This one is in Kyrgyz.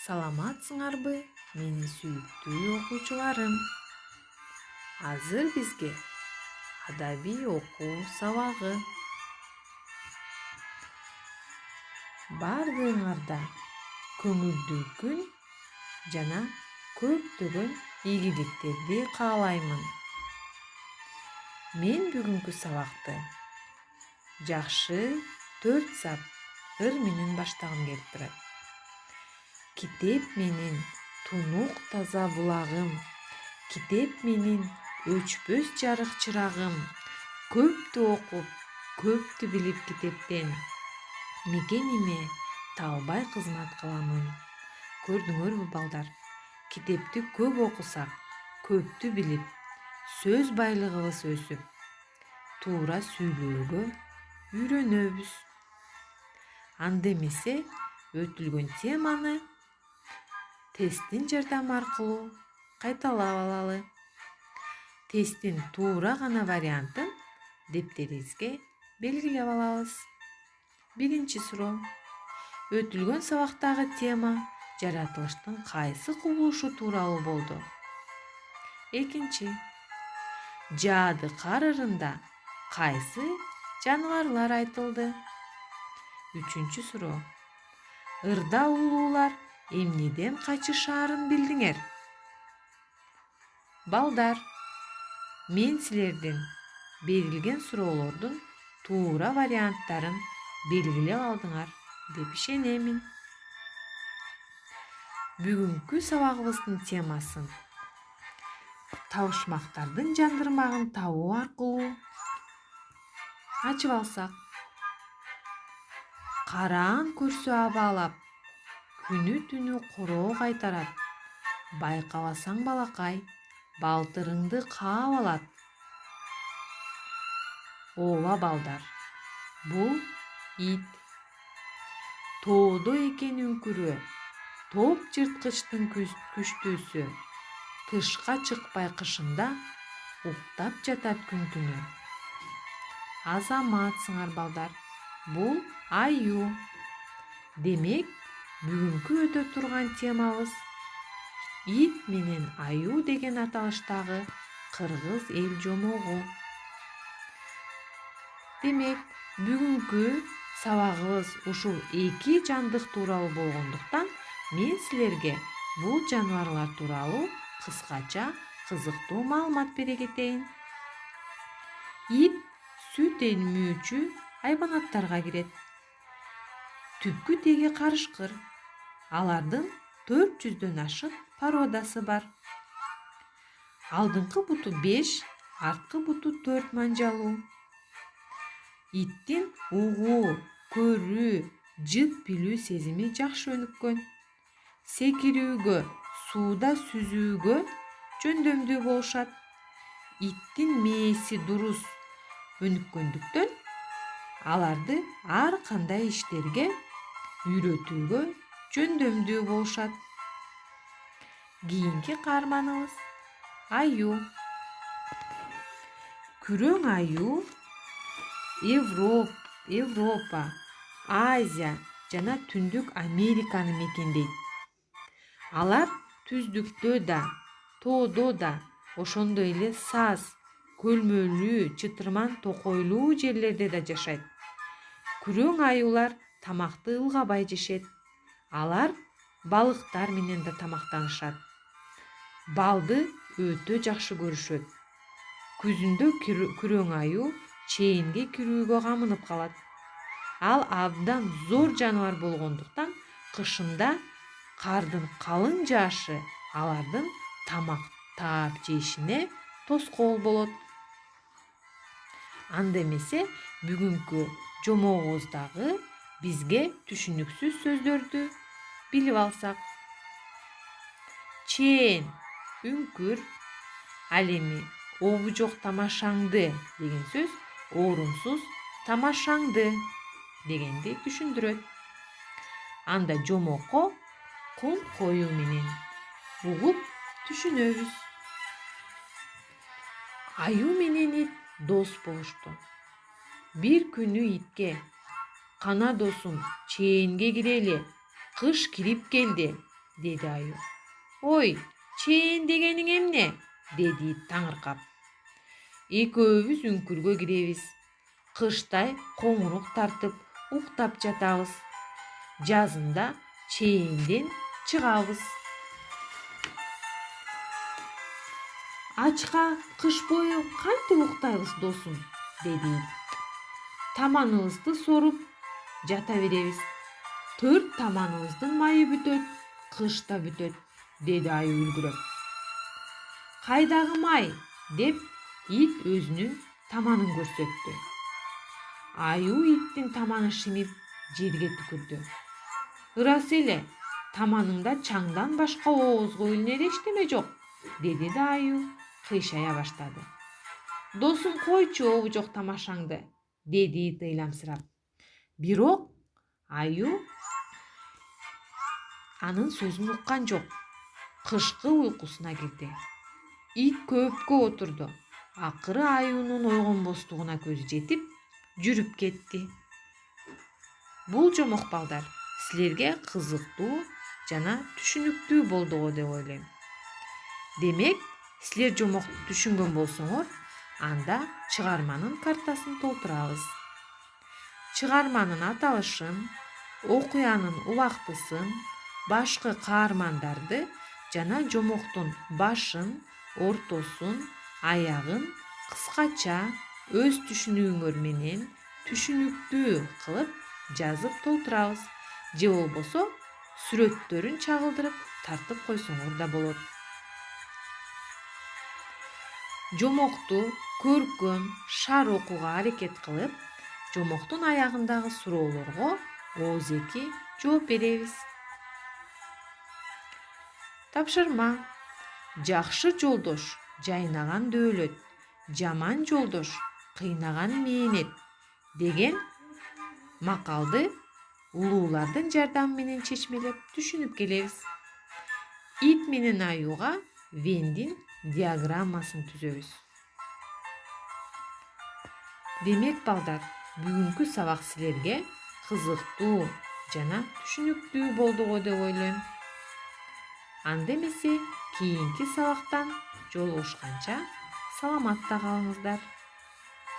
Саламатсыңарбы, менин сүйүктүү окуучуларым. Азыр бизге адабий окуу сабагы. Бардыгыңарда көңүлдүү күн жана көптөгөн ийгиликтерди каалаймын. Мен бүгүнкү сабакты жакшы 4 сап менен баштагым келип турат. Китеп менин тунук таза булагым, китеп менин өчпөс жарык чырагым. Көптү окуп, көптү билип китептен, мекениме талбай кызмат кыламын. Көрдүңөрбү балдар, китепти көп окусак, көптү билип, сөз байлыгыбыз өсүп, туура сүйлөөгө үйрөнөбүз. Анда эмесе өтүлгөн теманы тесттин жардамы аркылуу кайталап алалы. Тесттин туура гана вариантын дептерибизге белгилеп алабыз. Биринчи суроо. Өтүлгөн сабактагы тема жаратылыштын кайсы кубулушу тууралуу болду? Экинчи. Жаады кар ырында кайсы жаныбарлар айтылды? Үчүнчү суроо. Ырда улуулар эмнеден качышаарын билдиңер? Балдар, мен силердин берилген суроолордун туура варианттарын белгилеп алдыңар деп ишенемин. Бүгүнкү сабагыбыздын темасын табышмактардын жандырмагын табуу аркылуу ачып алсак. Караан көрсө абалап, күнү түнү короо кайтарат. Байкабасаң балакай, балтырыңды каап алат. Ооба балдар, бул ит. Тоодо экен үңкүрөө, топ жырткычтын күчтүүсү. Тышка чыкпай кышында, уктап жатат күн-түнү. Азаматсыңар балдар, бул аю. Демек, бүгүнкү өтө турган темабыз ит менен аю деген аталыштагы кыргыз эл жомогу. Демек, бүгүнкү сабагыбыз ушул эки жандык тууралуу болгондуктан, мен силерге бул жаныбарлар тууралуу кыскача кызыктуу маалымат бере кетейин. Ит сүт эмүүчү хайванаттарга кирет. Түпкү теги карышкыр. Алардын 400дөн ашык породасы бар. Алдыңкы буту 5, арткы буту 4 манжалуу. Иттин угуу, көрүү, жыт билүү сезими жакшы өнүккөн. Секирүүгө, сууда сүзүүгө жөндөмдүү болушат. Иттин мээси дурус өнүккөндүктөн, аларды ар кандай иштерге үйрөтүүгө жөндөмдүү болушат. Кийинки каарманыбыз аю. Күрөң аю Европа, Азия жана Түндүк Американы мекендейт. Алар түздүктө да, тоодо да, ошондой эле саз, көлмөлүү, чытырман токойлуу жерлерде да жашайт. Күрөң аюлар тамакты ылгабай жешет. Алар балыктар менен да тамактанышат. Балды өтө жакшы көрүшөт. Күзүндө күрөң аю чээнге кирүүгө камынып калат. Ал абдан зор жаныбар болгондуктан, кышында кардын калың жаашы алардын тамак таап жешине тоскоол болот. Анда эмесе бүгүнкү жомогубуздагы бизге түшүнүксүз сөздөрдү билип алсак. Чээн, үңкүр. Ал эми обу жок тамашаңды деген сөз орунсуз тамашаңды дегенди түшүндүрөт. Анда жомоко кул коюу менен угуп түшүнөбүз. Аю менен ит дос болушту. Бир күнү итке: "Кана досум, чээнге кирели, кыш кирип келди. деди аю. Ой, чейин дегениң эмне? Деди ит таңыркап. Экөөбүз үңкүргө киребиз. Кыштай коңурук тартып уктап жатабыз. Жазында чейинден чыгабыз. Ачка кыш бою кантип уктайбыз досум? Деди ит. Таманыбызды соруп жата беребиз. 4 таманыбыздын майы бүтөт, кыш да бүтөт, деди аю үлгүрөп. Кайдагы май? Деп ит өзүнүн таманын көрсөттү. Аю иттин таманын шимип жерге түкүрдү. Ырас эле, таманыңда чаңдан башка оозго илинер эчтеме жок, деди да аю кыйшая баштады. Досум койчу обужок тамашаңды, деди ит ыйламсырап. Бирок аю анын сөзүн уккан жок. Кышкы уйкусуна кирди. Ит көпкө отурду. Акыры аюунун ойгонбостугуна көзү жетип, жүрүп кетти. Бул жомок балдар силерге кызыктуу жана түшүнүктүү болду го деп ойлойм. Демек, силер жомокту түшүнгөн болсоңор, анда чыгарманын картасын толтурабыз. Чыгарманын аталышын, окуянын убактысын, башкы каармандарды жана жомоктун башын, ортосун, аягын кыскача өз түшүнүгүңөр менен түшүнүктүү кылып жазып толтурабыз. Же болбосо сүрөттөрүн чагылдырып тартып койсоңор да болот. Жомокту көркөм, шар окууга аракет кылып, жомоктун аягындагы суроолорго оозеки жооп беребиз. Тапшырма. Жакшы жолдош жайнаган дөөлөт, жаман жолдош кыйнаган мээнет деген макалды улуулардын жардамы менен чечмелеп түшүнүп келебиз. Ит менен аюуга Вендин диаграммасын түзөбүз. Демек балдар, бүгүнкү сабак силерге кызыктуу жана түшүнүктүү болду го деп ойлойм. Анда эмесе кийинки сабактан жолугушканча саламатта калыңыздар.